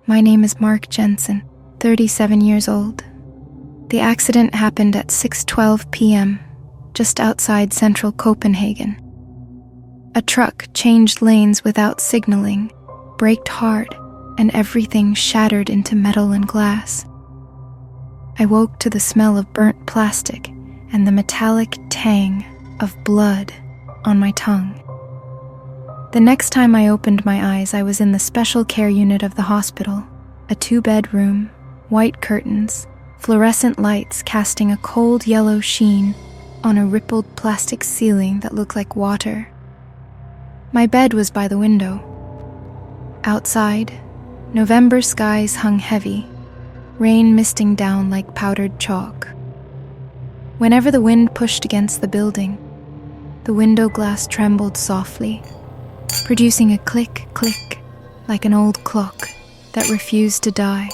My name is Mark Jensen, 37 years old. The accident happened at 6:12 p.m., just outside central Copenhagen. A truck changed lanes without signaling, braked hard, and everything shattered into metal and glass. I woke to the smell of burnt plastic and the metallic tang of blood on my tongue. The next time I opened my eyes, I was in the special care unit of the hospital, a 2-bed room, white curtains, fluorescent lights casting a cold yellow sheen on a rippled plastic ceiling that looked like water. My bed was by the window. Outside, November skies hung heavy, rain misting down like powdered chalk. Whenever the wind pushed against the building, the window glass trembled softly, producing a click-click like an old clock that refused to die.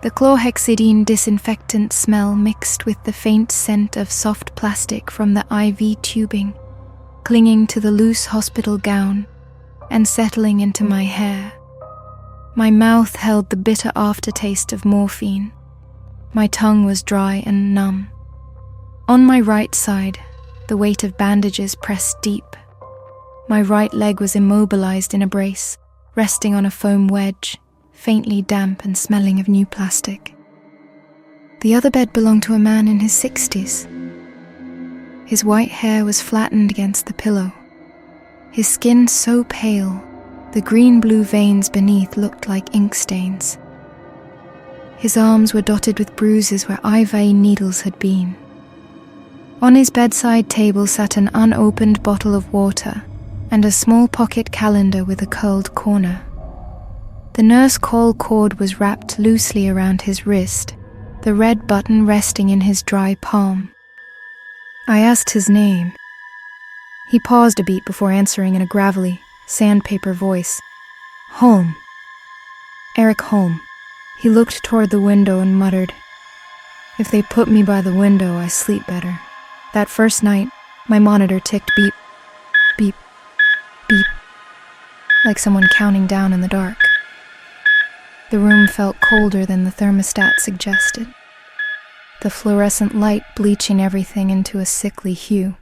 The chlorhexidine disinfectant smell mixed with the faint scent of soft plastic from the IV tubing, clinging to the loose hospital gown and settling into my hair. My mouth held the bitter aftertaste of morphine. My tongue was dry and numb. On my right side, the weight of bandages pressed deep. My right leg was immobilized in a brace, resting on a foam wedge, faintly damp and smelling of new plastic. The other bed belonged to a man in his 60s. His white hair was flattened against the pillow. His skin so pale, the green-blue veins beneath looked like ink stains. His arms were dotted with bruises where IV needles had been. On his bedside table sat an unopened bottle of water and a small pocket calendar with a curled corner. The nurse call cord was wrapped loosely around his wrist, the red button resting in his dry palm. I asked his name. He paused a beat before answering in a gravelly, sandpaper voice. Holm. Eric Holm. He looked toward the window and muttered, "If they put me by the window, I sleep better." That first night, my monitor ticked beep, beep, beep, like someone counting down in the dark. The room felt colder than the thermostat suggested, the fluorescent light bleaching everything into a sickly hue.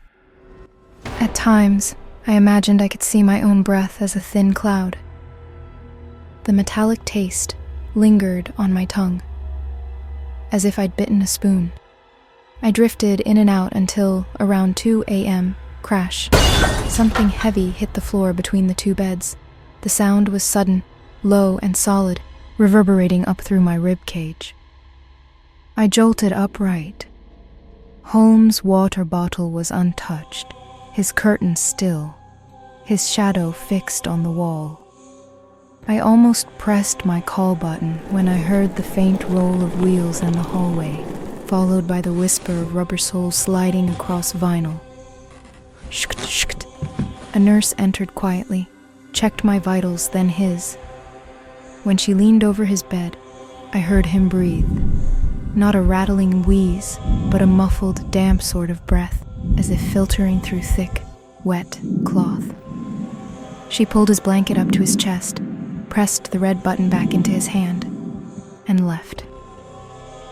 At times, I imagined I could see my own breath as a thin cloud. The metallic taste lingered on my tongue, as if I'd bitten a spoon. I drifted in and out until, around 2 a.m., crash. Something heavy hit the floor between the 2 beds. The sound was sudden, low and solid, reverberating up through my rib cage. I jolted upright. Holmes' water bottle was untouched, his curtains still, his shadow fixed on the wall. I almost pressed my call button when I heard the faint roll of wheels in the hallway, followed by the whisper of rubber soles sliding across vinyl. Shkt, shkt. A nurse entered quietly, checked my vitals, then his. When she leaned over his bed, I heard him breathe. Not a rattling wheeze, but a muffled, damp sort of breath, as if filtering through thick, wet cloth. She pulled his blanket up to his chest, pressed the red button back into his hand, and left.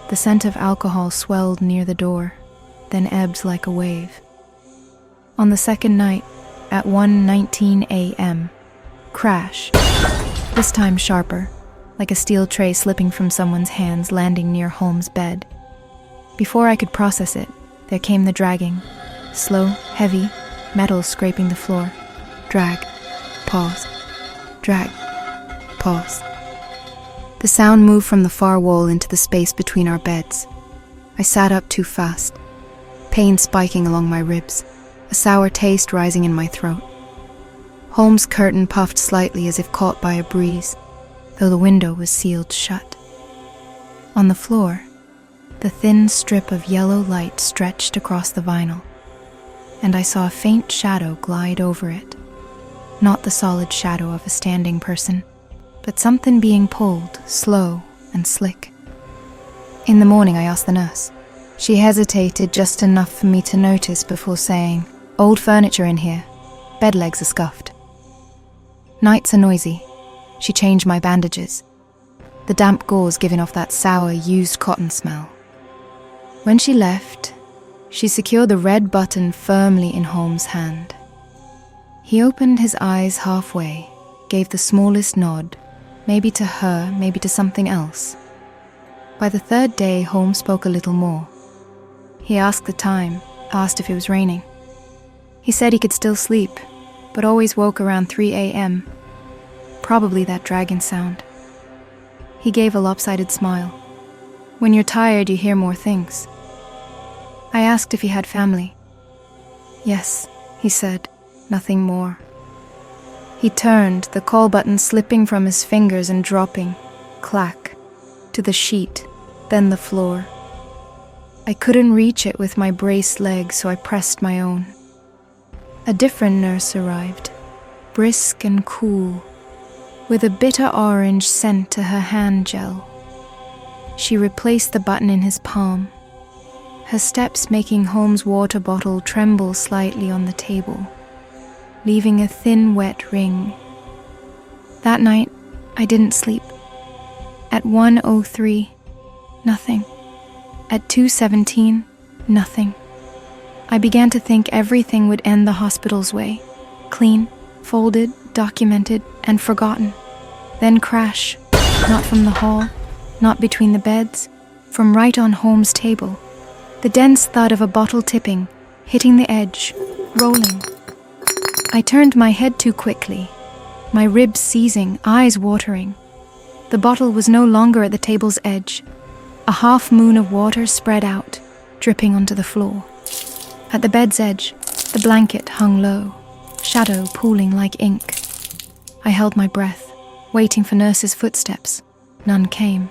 The scent of alcohol swelled near the door, then ebbed like a wave. On the second night, at 1:19 a.m., crash. This time sharper, like a steel tray slipping from someone's hands landing near Holmes' bed. Before I could process it, there came the dragging. Slow, heavy, metal scraping the floor. Drag, pause, drag, pause. The sound moved from the far wall into the space between our beds. I sat up too fast, pain spiking along my ribs, a sour taste rising in my throat. Holmes' curtain puffed slightly as if caught by a breeze, though the window was sealed shut. On the floor, the thin strip of yellow light stretched across the vinyl, and I saw a faint shadow glide over it. Not the solid shadow of a standing person, but something being pulled, slow and slick. In the morning, I asked the nurse. She hesitated just enough for me to notice before saying, "Old furniture in here. Bed legs are scuffed." Nights are noisy. She changed my bandages. the damp gauze giving off that sour, used cotton smell. When she left, she secured the red button firmly in Holmes' hand. He opened his eyes halfway, gave the smallest nod, maybe to her, maybe to something else. By the third day, Holmes spoke a little more. He asked the time, asked if it was raining. He said he could still sleep, but always woke around 3 a.m. Probably that dragon sound. He gave a lopsided smile. When you're tired, you hear more things. I asked if he had family. Yes, he said, nothing more. He turned, the call button slipping from his fingers and dropping, clack, to the sheet, then the floor. I couldn't reach it with my braced legs, so I pressed my own. A different nurse arrived, brisk and cool, with a bitter orange scent to her hand gel. She replaced the button in his palm, her steps making Holmes' water bottle tremble slightly on the table, leaving a thin, wet ring. That night, I didn't sleep. At 1:03, nothing. At 2:17, nothing. I began to think everything would end the hospital's way, clean, folded, documented, and forgotten. Then crash, not from the hall, not between the beds, from right on Holmes' table. The dense thud of a bottle tipping, hitting the edge, rolling. I turned my head too quickly, my ribs seizing, eyes watering. The bottle was no longer at the table's edge. A half moon of water spread out, dripping onto the floor. At the bed's edge, the blanket hung low, shadow pooling like ink. I held my breath, waiting for nurse's footsteps. None came.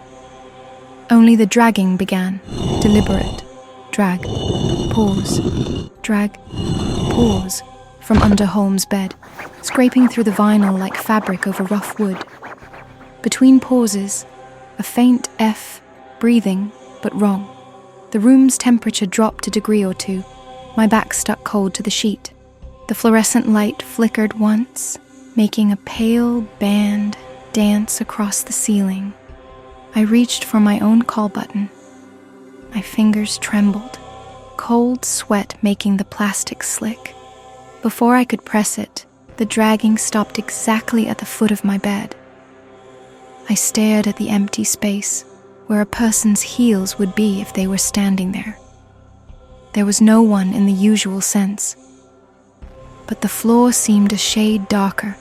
Only the dragging began, deliberate. Drag, pause, drag, pause, from under Holmes' bed, scraping through the vinyl like fabric over rough wood. Between pauses, a faint F, breathing, but wrong. The room's temperature dropped a degree or two. My back stuck cold to the sheet. The fluorescent light flickered once, making a pale band dance across the ceiling. I reached for my own call button. My fingers trembled, cold sweat making the plastic slick. Before I could press it, the dragging stopped exactly at the foot of my bed. I stared at the empty space where a person's heels would be if they were standing there. There was no one in the usual sense, but the floor seemed a shade darker,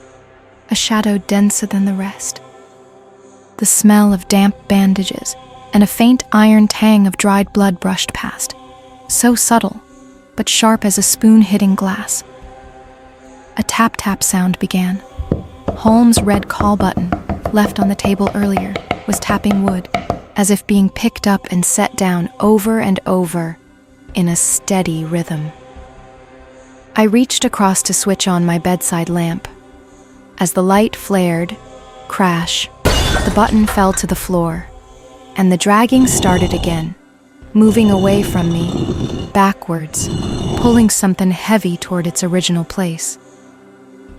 a shadow denser than the rest. The smell of damp bandages and a faint iron tang of dried blood brushed past, so subtle, but sharp as a spoon hitting glass. A tap-tap sound began. Holmes' red call button, left on the table earlier, was tapping wood, as if being picked up and set down over and over in a steady rhythm. I reached across to switch on my bedside lamp. As the light flared, crash, the button fell to the floor, and the dragging started again, moving away from me, backwards, pulling something heavy toward its original place.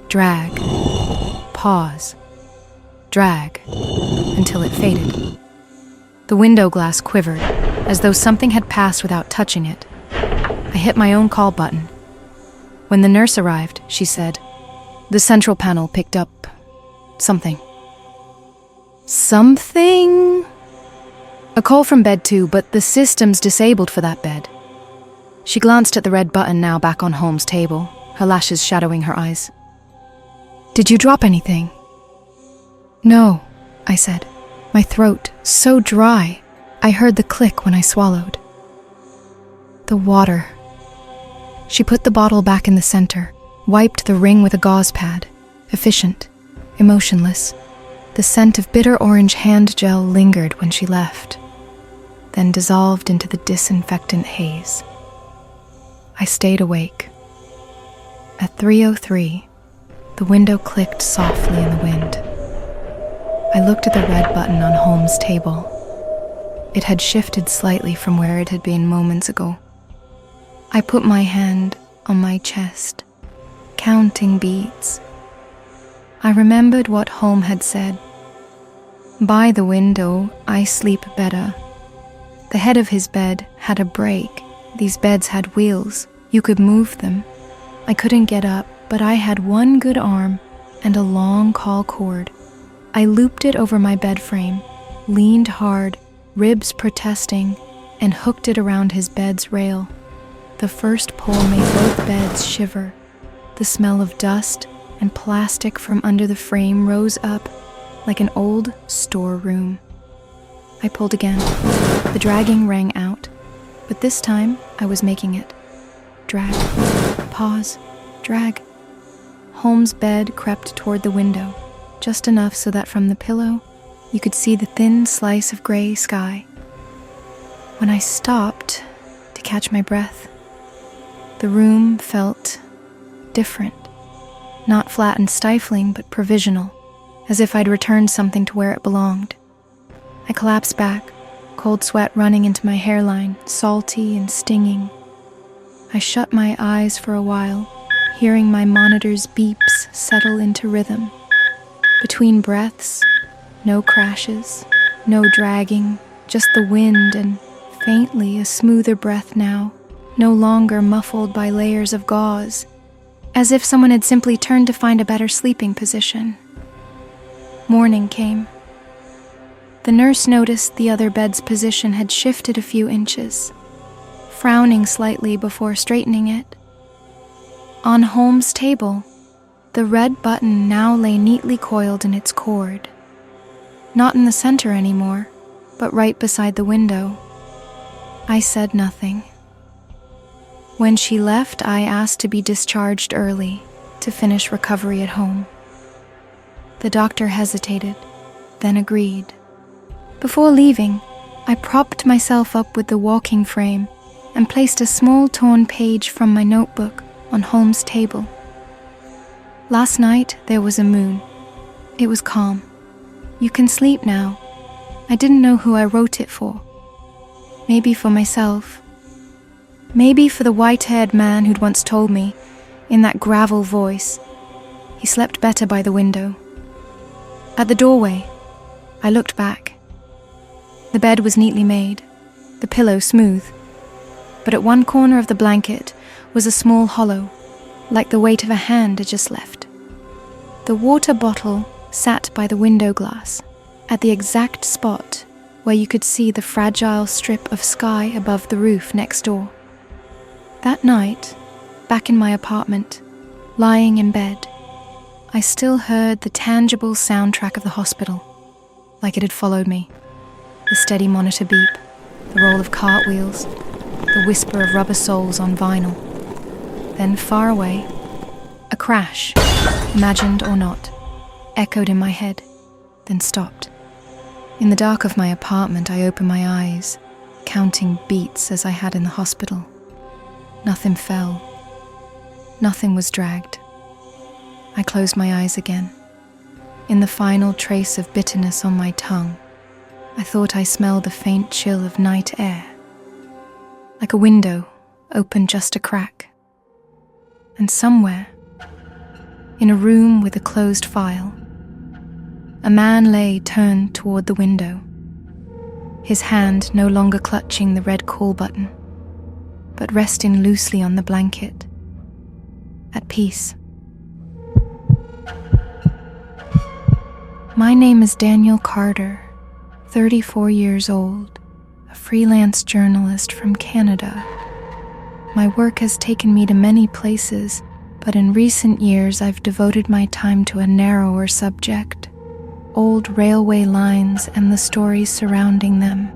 Drag, pause, drag, until it faded. The window glass quivered, as though something had passed without touching it. I hit my own call button. When the nurse arrived, she said, "The central panel picked up something." Something? A call from bed 2, but the system's disabled for that bed. She glanced at the red button now back on Holmes' table, her lashes shadowing her eyes. "Did you drop anything?" "No," I said, my throat so dry I heard the click when I swallowed. The water. She put the bottle back in the center, wiped the ring with a gauze pad, efficient, emotionless. The scent of bitter orange hand gel lingered when she left, then dissolved into the disinfectant haze. I stayed awake. At 3:03, the window clicked softly in the wind. I looked at the red button on Holmes' table. It had shifted slightly from where it had been moments ago. I put my hand on my chest, counting beats. I remembered what Holmes had said. By the window, I sleep better. The head of his bed had a break. These beds had wheels. You could move them. I couldn't get up, but I had one good arm and a long call cord. I looped it over my bed frame, leaned hard, ribs protesting, and hooked it around his bed's rail. The first pull made both beds shiver. The smell of dust and plastic from under the frame rose up like an old storeroom. I pulled again. The dragging rang out, but this time I was making it. Drag, pause, drag. Holmes' bed crept toward the window, just enough so that from the pillow you could see the thin slice of gray sky. When I stopped to catch my breath, the room felt different. Not flat and stifling, but provisional, as if I'd returned something to where it belonged. I collapsed back, cold sweat running into my hairline, salty and stinging. I shut my eyes for a while, hearing my monitor's beeps settle into rhythm. Between breaths, no crashes, no dragging, just the wind and faintly a smoother breath now, no longer muffled by layers of gauze, as if someone had simply turned to find a better sleeping position. Morning came. The nurse noticed the other bed's position had shifted a few inches, frowning slightly before straightening it. On Holmes' table, the red button now lay neatly coiled in its cord. Not in the center anymore, but right beside the window. I said nothing. When she left, I asked to be discharged early to finish recovery at home. The doctor hesitated, then agreed. Before leaving, I propped myself up with the walking frame and placed a small torn page from my notebook on Holmes' table. Last night, there was a moon. It was calm. You can sleep now. I didn't know who I wrote it for. Maybe for myself. Maybe for the white-haired man who'd once told me, in that gravel voice, he slept better by the window. At the doorway, I looked back. The bed was neatly made, the pillow smooth, but at one corner of the blanket was a small hollow, like the weight of a hand had just left. The water bottle sat by the window glass, at the exact spot where you could see the fragile strip of sky above the roof next door. That night, back in my apartment, lying in bed, I still heard the tangible soundtrack of the hospital, like it had followed me. The steady monitor beep, the roll of cartwheels, the whisper of rubber soles on vinyl. Then far away, a crash, imagined or not, echoed in my head, then stopped. In the dark of my apartment, I opened my eyes, counting beats as I had in the hospital. Nothing fell. Nothing was dragged. I closed my eyes again. In the final trace of bitterness on my tongue, I thought I smelled a faint chill of night air, like a window opened just a crack. And somewhere, in a room with a closed file, a man lay turned toward the window, his hand no longer clutching the red call button, but resting loosely on the blanket, at peace. My name is Daniel Carter, 34 years old, a freelance journalist from Canada. My work has taken me to many places, but in recent years I've devoted my time to a narrower subject: old railway lines and the stories surrounding them.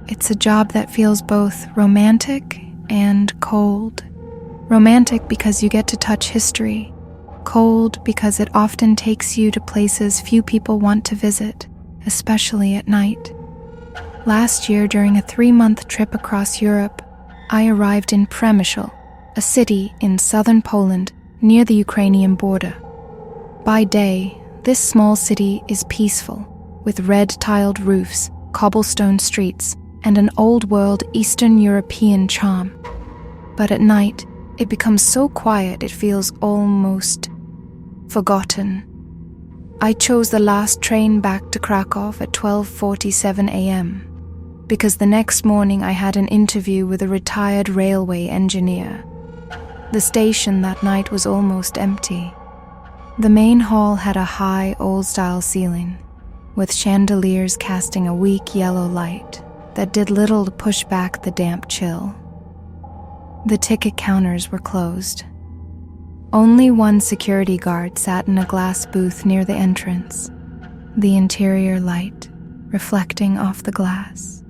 It's a job that feels both romantic and cold. Romantic because you get to touch history. Cold because it often takes you to places few people want to visit, especially at night. Last year, during a 3-month trip across Europe, I arrived in Przemysl, a city in southern Poland near the Ukrainian border. By day, this small city is peaceful, with red-tiled roofs, cobblestone streets, and an old-world Eastern European charm. But at night, it becomes so quiet it feels almost forgotten. I chose the last train back to Krakow at 12:47 a.m. because the next morning I had an interview with a retired railway engineer. The station that night was almost empty. The main hall had a high, old-style ceiling, with chandeliers casting a weak yellow light that did little to push back the damp chill. The ticket counters were closed. Only one security guard sat in a glass booth near the entrance, the interior light reflecting off the glass,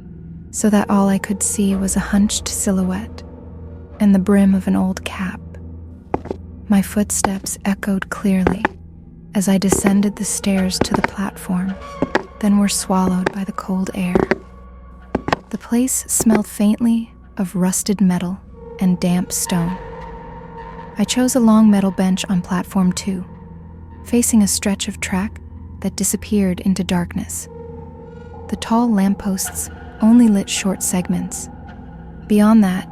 so that all I could see was a hunched silhouette and the brim of an old cap. My footsteps echoed clearly as I descended the stairs to the platform, then were swallowed by the cold air. The place smelled faintly of rusted metal and damp stone. I chose a long metal bench on platform 2, facing a stretch of track that disappeared into darkness. The tall lampposts only lit short segments. Beyond that,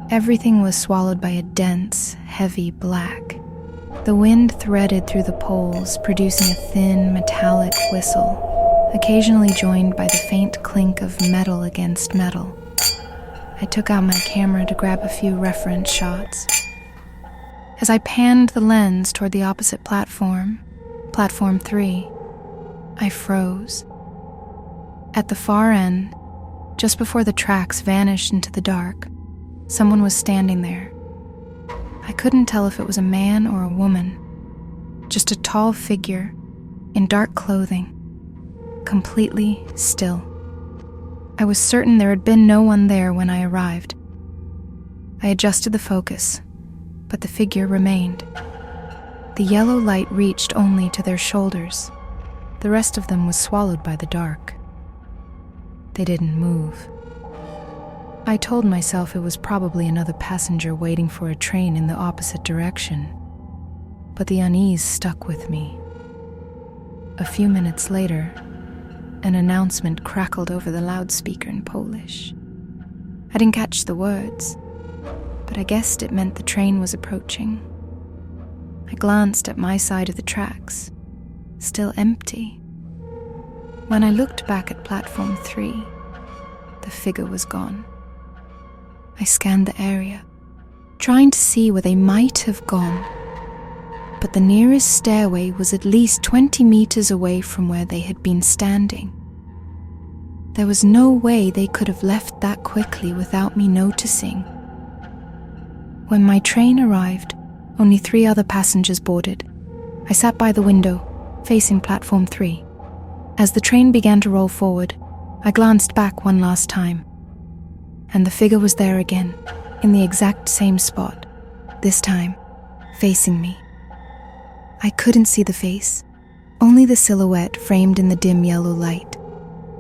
everything was swallowed by a dense, heavy black. The wind threaded through the poles, producing a thin, metallic whistle, occasionally joined by the faint clink of metal against metal. I took out my camera to grab a few reference shots. As I panned the lens toward the opposite platform, platform 3, I froze. At the far end, just before the tracks vanished into the dark, someone was standing there. I couldn't tell if it was a man or a woman, just a tall figure in dark clothing, completely still. I was certain there had been no one there when I arrived. I adjusted the focus, but the figure remained. The yellow light reached only to their shoulders. The rest of them was swallowed by the dark. They didn't move. I told myself it was probably another passenger waiting for a train in the opposite direction, but the unease stuck with me. A few minutes later, an announcement crackled over the loudspeaker in Polish. I didn't catch the words, but I guessed it meant the train was approaching. I glanced at my side of the tracks, still empty. When I looked back at platform 3, the figure was gone. I scanned the area, trying to see where they might have gone, but the nearest stairway was at least 20 meters away from where they had been standing. There was no way they could have left that quickly without me noticing. When my train arrived, only 3 other passengers boarded. I sat by the window, facing platform 3. As the train began to roll forward, I glanced back one last time, and the figure was there again, in the exact same spot, this time facing me. I couldn't see the face, only the silhouette framed in the dim yellow light,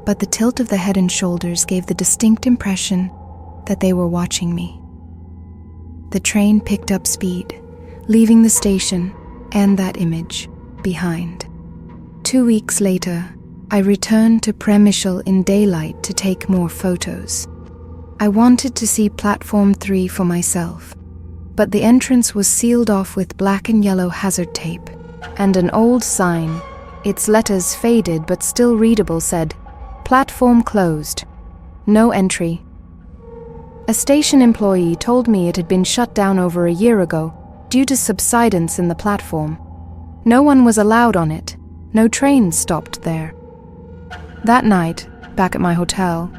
but the tilt of the head and shoulders gave the distinct impression that they were watching me. The train picked up speed, leaving the station and that image behind. 2 weeks later, I returned to Przemysl in daylight to take more photos. I wanted to see platform 3 for myself, but the entrance was sealed off with black and yellow hazard tape, and an old sign, its letters faded but still readable, said, "Platform closed. No entry." A station employee told me it had been shut down over a year ago due to subsidence in the platform. No one was allowed on it. No trains stopped there. That night, back at my hotel,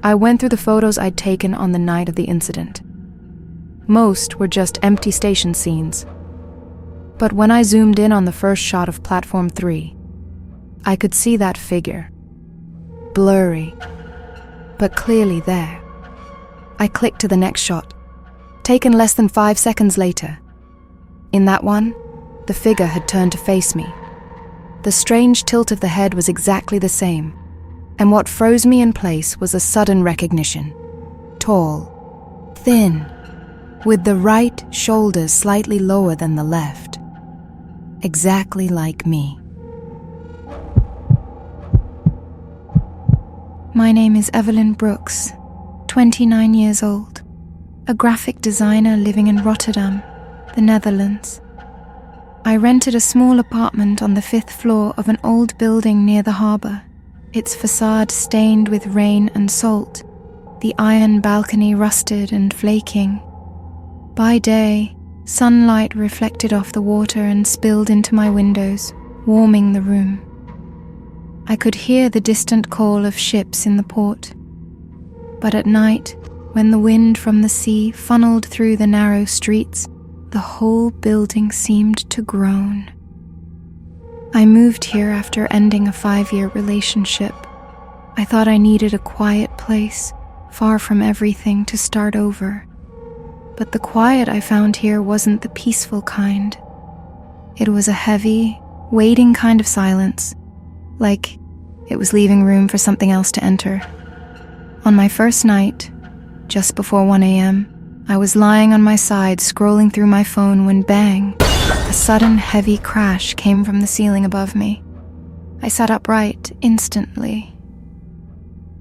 I went through the photos I'd taken on the night of the incident. Most were just empty station scenes. But when I zoomed in on the first shot of platform 3, I could see that figure. Blurry, but clearly there. I clicked to the next shot, taken less than 5 seconds later. In that one, the figure had turned to face me. The strange tilt of the head was exactly the same, and what froze me in place was a sudden recognition. Tall, thin, with the right shoulder slightly lower than the left. Exactly like me. My name is Evelyn Brooks, 29 years old, a graphic designer living in Rotterdam, the Netherlands. I rented a small apartment on the 5th floor of an old building near the harbour, its facade stained with rain and salt, the iron balcony rusted and flaking. By day, sunlight reflected off the water and spilled into my windows, warming the room. I could hear the distant call of ships in the port. But at night, when the wind from the sea funneled through the narrow streets, the whole building seemed to groan. I moved here after ending a 5-year relationship. I thought I needed a quiet place, far from everything, to start over. But the quiet I found here wasn't the peaceful kind. It was a heavy, waiting kind of silence, like it was leaving room for something else to enter. On my first night, just before 1 a.m., I was lying on my side scrolling through my phone when bang, a sudden heavy crash came from the ceiling above me. I sat upright instantly.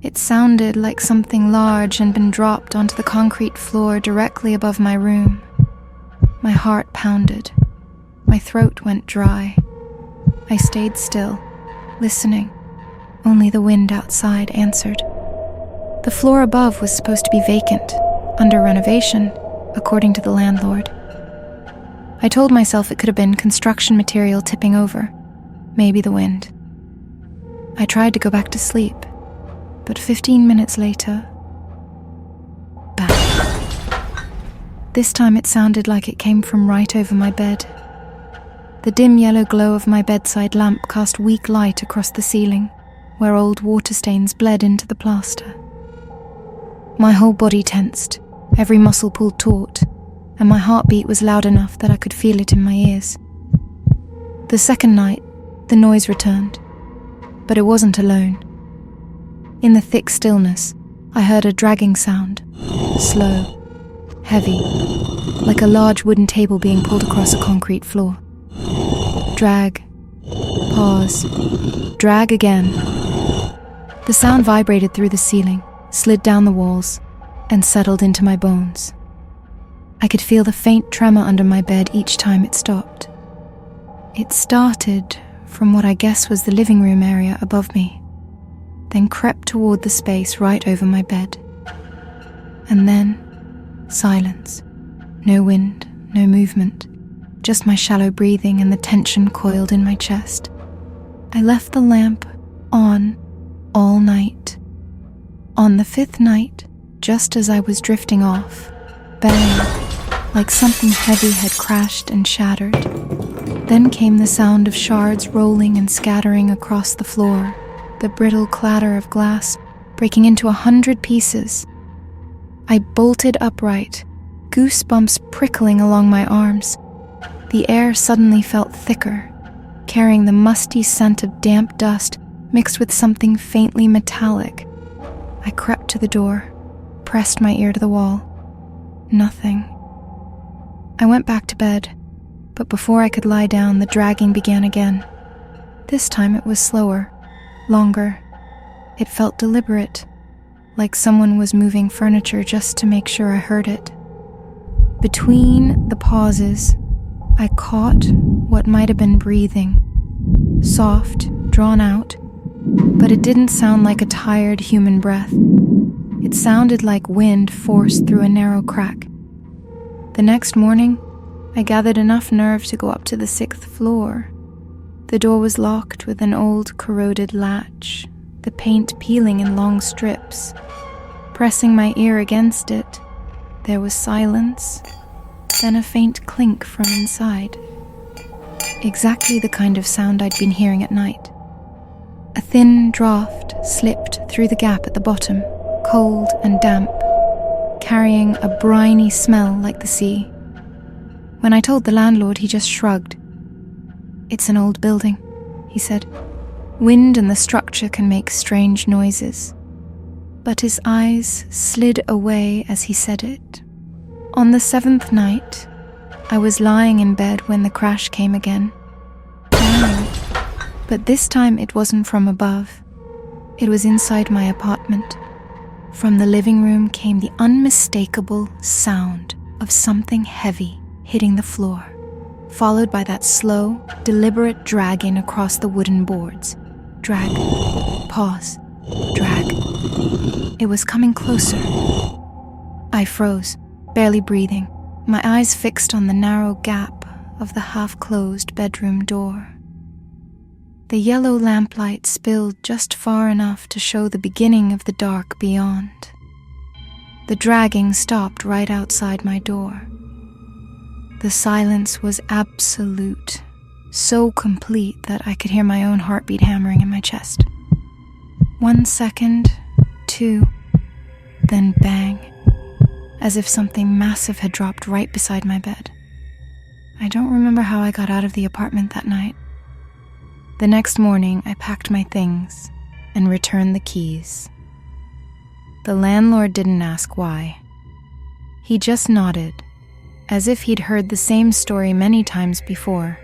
It sounded like something large had been dropped onto the concrete floor directly above my room. My heart pounded. My throat went dry. I stayed still, listening. Only the wind outside answered. The floor above was supposed to be vacant, under renovation, according to the landlord. I told myself it could have been construction material tipping over, maybe the wind. I tried to go back to sleep, but 15 minutes later, bang. This time it sounded like it came from right over my bed. The dim yellow glow of my bedside lamp cast weak light across the ceiling, where old water stains bled into the plaster. My whole body tensed, every muscle pulled taut, and my heartbeat was loud enough that I could feel it in my ears. The second night, the noise returned, but it wasn't alone. In the thick stillness, I heard a dragging sound, slow, heavy, like a large wooden table being pulled across a concrete floor. Drag, pause, drag again. The sound vibrated through the ceiling, slid down the walls, and settled into my bones. I could feel the faint tremor under my bed each time it stopped. It started from what I guess was the living room area above me, then crept toward the space right over my bed. And then, silence. No wind, no movement, just my shallow breathing and the tension coiled in my chest. I left the lamp on all night. On the 5th night, just as I was drifting off, bang, like something heavy had crashed and shattered. Then came the sound of shards rolling and scattering across the floor, the brittle clatter of glass breaking into 100 pieces. I bolted upright, goosebumps prickling along my arms. The air suddenly felt thicker, carrying the musty scent of damp dust mixed with something faintly metallic. I crept to the door, pressed my ear to the wall. Nothing. I went back to bed, but before I could lie down, the dragging began again. This time it was slower, longer. It felt deliberate, like someone was moving furniture just to make sure I heard it. Between the pauses, I caught what might have been breathing, soft, drawn out, but it didn't sound like a tired human breath. It sounded like wind forced through a narrow crack. The next morning, I gathered enough nerve to go up to the 6th floor. The door was locked with an old corroded latch, the paint peeling in long strips. Pressing my ear against it, there was silence, then a faint clink from inside. Exactly the kind of sound I'd been hearing at night. A thin draft slipped through the gap at the bottom, cold and damp, carrying a briny smell like the sea. When I told the landlord, he just shrugged. "It's an old building," he said. "Wind and the structure can make strange noises." But his eyes slid away as he said it. On the 7th night, I was lying in bed when the crash came again. Bang. But this time it wasn't from above. It was inside my apartment. From the living room came the unmistakable sound of something heavy hitting the floor. followed by that slow, deliberate dragging across the wooden boards. Drag, pause, drag. It was coming closer. I froze, barely breathing, my eyes fixed on the narrow gap of the half-closed bedroom door. The yellow lamplight spilled just far enough to show the beginning of the dark beyond. The dragging stopped right outside my door. The silence was absolute, so complete that I could hear my own heartbeat hammering in my chest. 1 second, 2, then bang, as if something massive had dropped right beside my bed. I don't remember how I got out of the apartment that night. The next morning, I packed my things and returned the keys. The landlord didn't ask why. He just nodded, as if he'd heard the same story many times before,